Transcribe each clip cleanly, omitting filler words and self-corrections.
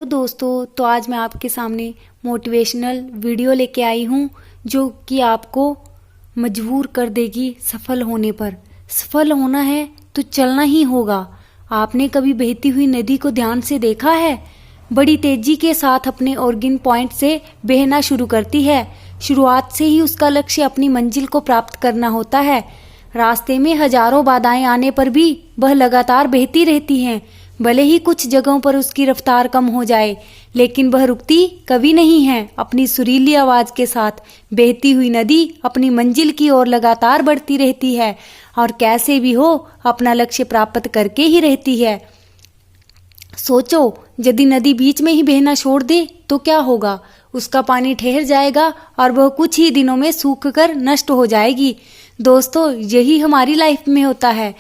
तो दोस्तों, तो आज मैं आपके सामने मोटिवेशनल वीडियो लेके आई हूँ जो कि आपको मजबूर कर देगी सफल होने पर। सफल होना है तो चलना ही होगा। आपने कभी बहती हुई नदी को ध्यान से देखा है? बड़ी तेजी के साथ अपने ओरिजिन पॉइंट से बहना शुरू करती है। शुरुआत से ही उसका लक्ष्य अपनी मंजिल को प्राप्त करना होता है। रास्ते में हजारों बाधाएं आने पर भी वह लगातार बहती रहती हैं। भले ही कुछ जगहों पर उसकी रफ्तार कम हो जाए, लेकिन वह रुकती कभी नहीं है। अपनी सुरीली आवाज के साथ बहती हुई नदी अपनी मंजिल की ओर लगातार बढ़ती रहती है और कैसे भी हो अपना लक्ष्य प्राप्त करके ही रहती है। सोचो, यदि नदी बीच में ही बहना छोड़ दे तो क्या होगा? उसका पानी ठहर जाएगा और वह कुछ ही दिनों में सूख कर नष्ट हो जाएगी। दोस्तों, यही हमारी लाइफ में होता है।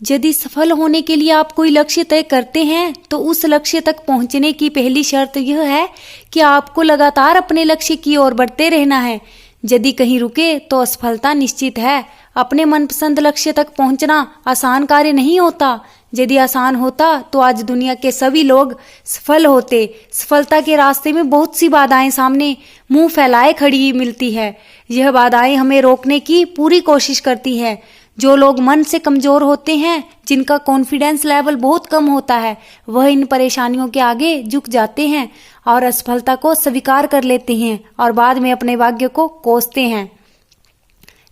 यदि सफल होने के लिए आप कोई लक्ष्य तय करते हैं तो उस लक्ष्य तक पहुंचने की पहली शर्त यह है कि आपको लगातार अपने लक्ष्य की ओर बढ़ते रहना है। यदि कहीं रुके तो असफलता निश्चित है। अपने मनपसंद लक्ष्य तक पहुंचना आसान कार्य नहीं होता। यदि आसान होता तो आज दुनिया के सभी लोग सफल होते। सफलता के रास्ते में बहुत सी बाधाएं सामने मुंह फैलाए खड़ी मिलती है। यह बाधाएं हमें रोकने की पूरी कोशिश करती है। जो लोग मन से कमजोर होते हैं, जिनका कॉन्फिडेंस लेवल बहुत कम होता है, वह इन परेशानियों के आगे झुक जाते हैं और असफलता को स्वीकार कर लेते हैं और बाद में अपने भाग्य को कोसते हैं।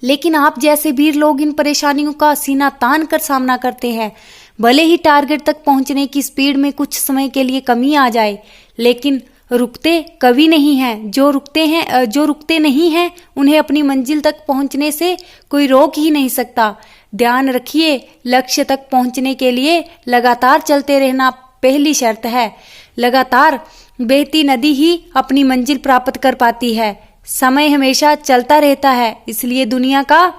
लेकिन आप जैसे वीर लोग इन परेशानियों का सीना तान कर सामना करते हैं। भले ही टारगेट तक पहुंचने की स्पीड में कुछ समय के लिए कमी आ जाए, लेकिन रुकते कभी नहीं हैं। जो रुकते नहीं हैं उन्हें अपनी मंजिल तक पहुंचने से कोई रोक ही नहीं सकता। ध्यान रखिए, लक्ष्य तक पहुंचने के लिए लगातार चलते रहना पहली शर्त है। लगातार बहती नदी ही अपनी मंजिल प्राप्त कर पाती है। समय हमेशा चलता रहता है, इसलिए दुनिया का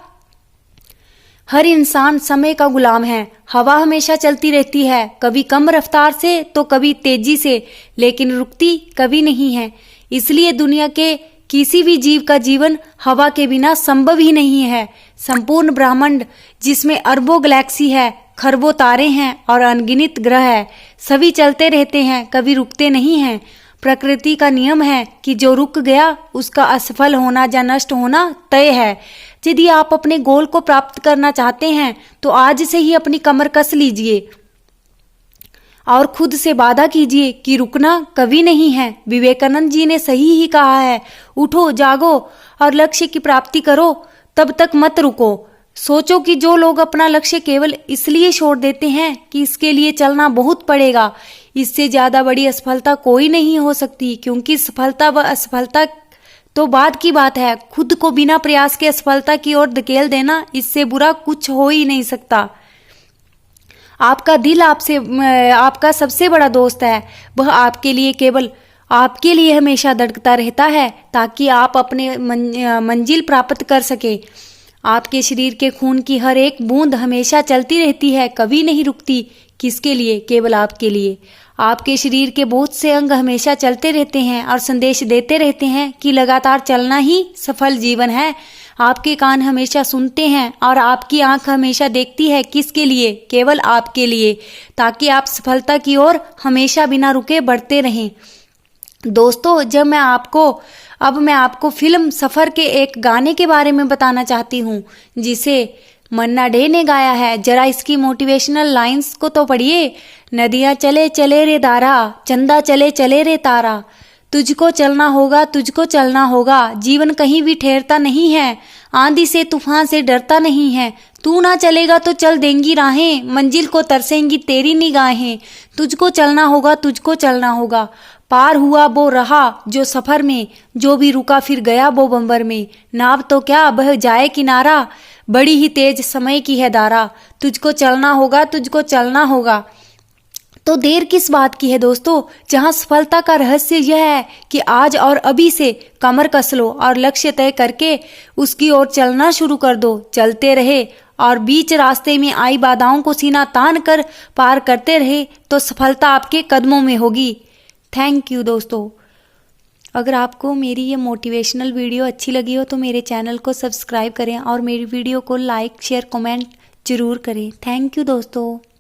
हर इंसान समय का गुलाम है। हवा हमेशा चलती रहती है, कभी कम रफ्तार से तो कभी तेजी से, लेकिन रुकती कभी नहीं है। इसलिए दुनिया के किसी भी जीव का जीवन हवा के बिना संभव ही नहीं है। संपूर्ण ब्रह्मांड, जिसमें अरबों गैलेक्सी है, खरबों तारे हैं और अनगिनत ग्रह है, सभी चलते रहते हैं, कभी रुकते नहीं हैं। प्रकृति का नियम है कि जो रुक गया उसका असफल होना या नष्ट होना तय है। यदि आप अपने गोल को प्राप्त करना चाहते हैं तो आज से ही अपनी कमर कस लीजिए और खुद से वादा कीजिए कि रुकना कभी नहीं है। विवेकानंद जी ने सही ही कहा है, उठो, जागो और लक्ष्य की प्राप्ति करो, तब तक मत रुको। सोचो कि जो लोग अपना लक्ष्य केवल इसलिए छोड़ देते हैं कि इसके लिए चलना बहुत पड़ेगा, इससे ज्यादा बड़ी असफलता कोई नहीं हो सकती। क्योंकि सफलता व असफलता तो बाद की बात है, खुद को बिना प्रयास के असफलता की ओर धकेल देना, इससे बुरा कुछ हो ही नहीं सकता। आपका दिल आपका सबसे बड़ा दोस्त है। वह आपके लिए केवल आपके लिए हमेशा धड़कता रहता है ताकि आप अपने मंजिल प्राप्त कर सके। आपके शरीर के खून की हर एक बूंद हमेशा चलती रहती है, कभी नहीं रुकती। किसके लिए? केवल आपके लिए। आपके शरीर के बहुत से अंग हमेशा चलते रहते हैं और संदेश देते रहते हैं कि लगातार चलना ही सफल जीवन है। आपके कान हमेशा सुनते हैं और आपकी आंख हमेशा देखती है। किसके लिए? केवल आपके लिए, ताकि आप सफलता की ओर हमेशा बिना रुके बढ़ते रहें। दोस्तों, अब मैं आपको फिल्म सफर के एक गाने के बारे में बताना चाहती हूँ, जिसे मन्ना डे ने गाया है। जरा इसकी मोटिवेशनल लाइंस को तो पढ़िए। नदियाँ चले चले रे दारा, चंदा चले चले रे तारा, तुझको चलना होगा, तुझको चलना होगा। जीवन कहीं भी ठहरता नहीं है, आंधी से तूफान से डरता नहीं है। तू ना चलेगा तो चल देंगी राहें, मंजिल को तरसेंगी तेरी निगाहें। तुझको चलना होगा, तुझको चलना होगा। पार हुआ वो रहा जो सफर में, जो भी रुका फिर गया वो बंबर में। नाव तो क्या बह जाए किनारा, बड़ी ही तेज समय की है धारा। तुझको चलना होगा, तुझको चलना होगा। तो देर किस बात की है दोस्तों? जहां सफलता का रहस्य यह है कि आज और अभी से कमर कस लो और लक्ष्य तय करके उसकी ओर चलना शुरू कर दो। चलते रहे और बीच रास्ते में आई बाधाओं को सीना तान कर पार करते रहे तो सफलता आपके कदमों में होगी। थैंक यू दोस्तों। अगर आपको मेरी ये मोटिवेशनल वीडियो अच्छी लगी हो तो मेरे चैनल को सब्सक्राइब करें और मेरी वीडियो को लाइक, शेयर, कमेंट जरूर करें। थैंक यू दोस्तों।